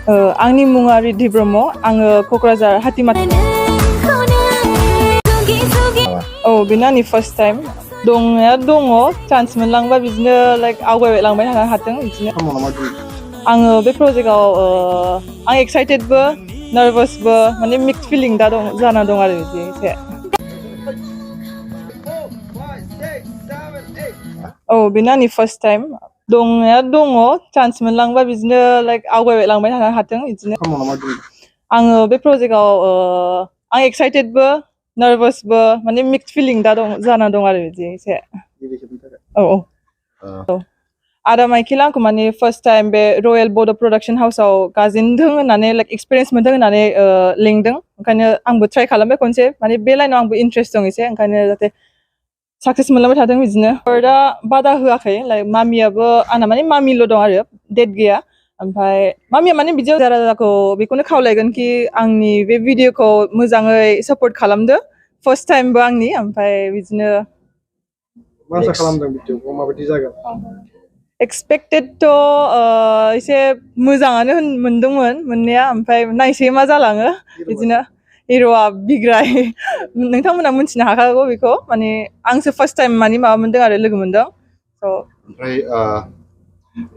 आंनि मुङा रिद्धि ब्रह्म आङो क'क्राझार हातिमाटा बेनो आंनि फार्स्ट टाइम दंनाया दङ चान्स मोनलांबा बिदिनो लाइक आवगायलांबाय थानो हाथों बिदिनो आङो बे प्रजेक्टआव आं एक्साइटेडबो नार्भासबो माने मिक्स फिलिं दा दं जाना दं आरो बिदि एसे बेनो आंनि फार्स्ट टाइम दंनाया दङ चान्स मोनलांबा बिदिनो लाइक आवगायलांबाय थानो हाथों बिदिनो आङो बे प्रजेक्टआव आं एक्साइटेडबो नार्भासबो माने मिक्स फिलिं दा दं जाना दं आरो बिदि एसे आदा माइकेला आंखौ माने फार्स्ट टाइम बे रयेल बड' प्रडाक्सन हाउसआव गाजेनदों होननानै लाइक एक्सपिरियेन्स मोनदों होननानै लिंदों ओंखायनो आंबो ट्राइ खालामबाय खनसे माने बे लाइनाव आंबो इन्ट्रेस्ट दं एसे ओंखायनो जाहाथे साक्सेस मोनलांबाय थाथों बिदिनो दा बादा होआखै लाइक मामियाबो आंना माने मामिल' दं आरो डेट गैया ओमफ्राय मामिया माने बिदियाव राजाखौ बेखौनो खावलायगोन कि आंनि बे भिडिअखौ मोजाङै सापर्ट खालामदो फार्स्ट टाइमबो आंनि ओमफ्राय बिदिनो आसा खालामदों भिडिअखौ माबायदि जागोन एक्सपेक्टेडथ' एसे मोजाङानो मोनदोंमोन मोननाया ओमफ्राय नायसै मा जालाङो बिदिनो हिर'आ बिग्राय नोंथांमोना मिथिनो हाखागौ बेखौ माने आंसो फार्स्ट टाइम माने माबा मोनदों आरो लोगो मोनदों ओमफ्राय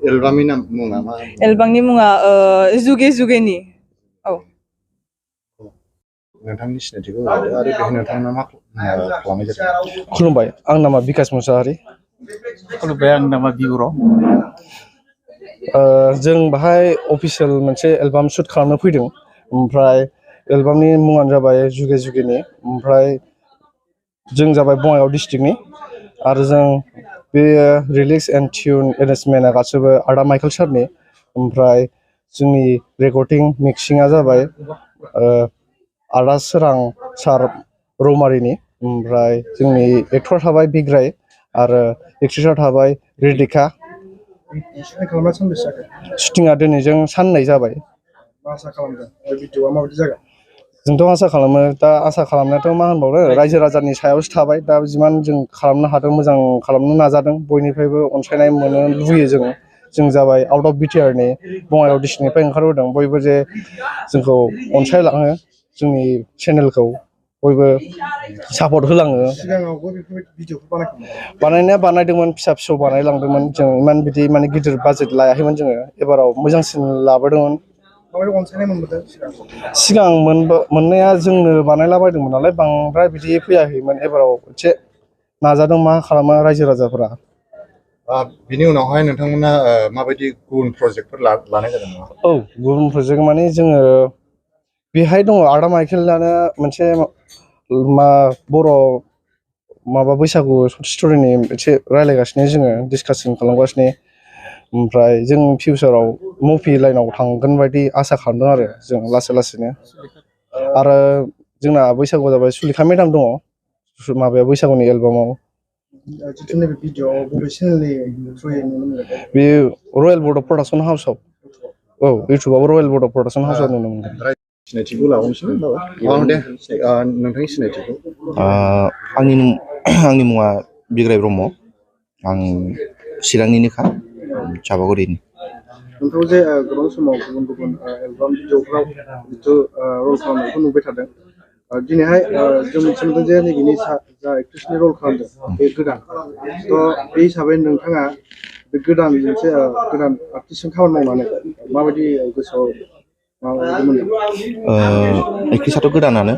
एलबामनि मुङा मा एलबामनि मुङा जुगे जुगेनि नोंथांनि सिनायथिखौ आरो बेहाय नोंथाङा मा खालामनाय जादों खुलुमबाय आं नामा बिकास मुसाहारि खुलुमबाय आं नामा बिबर' जों बाहाय अफिसियेल मोनसे एलबाम शुट खालामनो फैदों ओमफ्राय एलबामनि मुङानो जाबाय जुगे जुगेनि ओमफ्राय जों जाबाय बङाइगाव डिस्ट्रिक्टनि आरो जों बे रिलिक्स एन्ड टिउन एरेन्जमेन्टआ गासिबो आदा माइकेल सारनि ओमफ्राय जोंनि रेकर्डिं मिक्सिंआ जाबाय आदा सोरां सार रौमारिनि ओमफ्राय जोंनि एक्टर थाबाय बिग्राय आरो एक्ट्रिसआ थाबाय रिदिका शुटिंआ दिनैजों साननै जाबाय जोंथ' आसा खालामो दा आसा खालामनायाथ' मा होनबावनो रायजो राजानि सायावसो थाबाय दा जिमान जों खालामनो हादों मोजां खालामनो नाजादों बयनिफ्रायबो अनसायनाय मोनो लुबैयो जों जाबाय आउट अफ बिटिआरनि बङाइगाव डिस्ट्रिक्टनिफ्राय ओंखारबोदों बयबो जे जोंखौ अनसायलाङो जोंनि चेनेलखौ बयबो सापर्ट होलाङो बानायनाया बानायदोंमोन फिसा फिसौ बानायलांदोंमोन जों इमान बिदि माने गिदिर बाजेट लायाखैमोन जोङो एबाराव मोजांसिन लाबोदोंमोन सिगां मोननाया जोंनो बानायलाबायदोंमोन नालाय बांद्राय बिदि फैयाखैमोन एबाराव एसे नाजादों मा खालामो रायजो राजाफोरा बिनि उनावहाय नोंथांमोना माबायदि गुबुन प्रजेक्टफोर लानाय जादों नामा गुबुन प्रजेक्ट माने जोङो बेहाय दङ आदा माइकेलानो मोनसे बर' माबा बैसागु स्ट'रिनि एसे रायज्लायगासिनो जोङो डिसकासन खालामगासिनो ओमफ्राय जों फिउचाराव मुभि लाइनाव थांगोन बायदि आसा खालामदों आरो जों लासै लासैनो आरो जोंना बैसागुआव जाबाय सुलेखा मेदाम दङ माबायाव बैसागुनि एलबामाव बे रयेल बड' प्रडाक्सन हाउसआव इउटुबाव रयेल बड' प्रडाक्सन हाउसआव नुनो मोनगोन सिनायथिखौ लाबावनोसै दे नोंथांनि सिनायथिखौ आंनि मुङा बिग्राय ब्रह्म आं चिरांनिनोखा चापागुरिनि नोंथाङा जे गोबां समाव गुबुन गुबुन एलबाम भिडिअफ्राव जिथु रल खालामनायखौ नुबाय थादों दिनैहाय जों मिथिनो मोनदों जे नैबेनि जा एक्ट्रिसनि रल खालामदों बे गोदान थ' बे हिसाबै नोंथाङा बे गोदान मोनसे गोदान आर्टिस्टजों खामानि मावनानै माबायदि गोसोआव एक्ट्रिसआथ' गोदानानो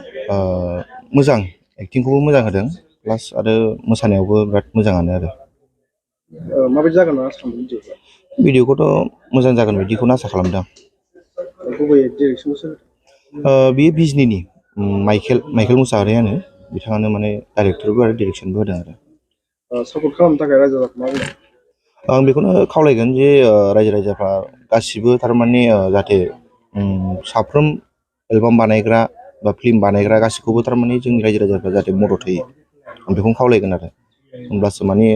मोजां एक्टिंखौबो मोजां होदों प्लास आरो मोसानायावबो बिराद मोजाङानो आरो माबायदि जागोन ना सानदों भिडिअखौथ' मोजां जागोन बिदिखौनो आसा खालामदों बियो बिजनिनि माइकेल मुसाहारियानो बिथाङानो माने डाइरेक्टरबो आरो डिरेक्सनबो होदों आरो सापर्ट खालामनो थाखाय रायजो राजाखौ आं बेखौनो खावलायगोन जे रायजो राजाफ्रा गासिबो थारमाने जाहाथे साफ्रोम एलबाम बानायग्रा बा फिल्म बानायग्रा गासिखौबो थारमाने जोंनि रायजो राजाफ्रा जाहाथे मदद होयो आं बेखौनो खावलायगोन आरो होमब्लासो माने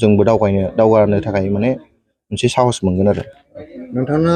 जोंबो दावगानो थाखाय माने मोनसे साहस मोनगोन आरो नोंथाङा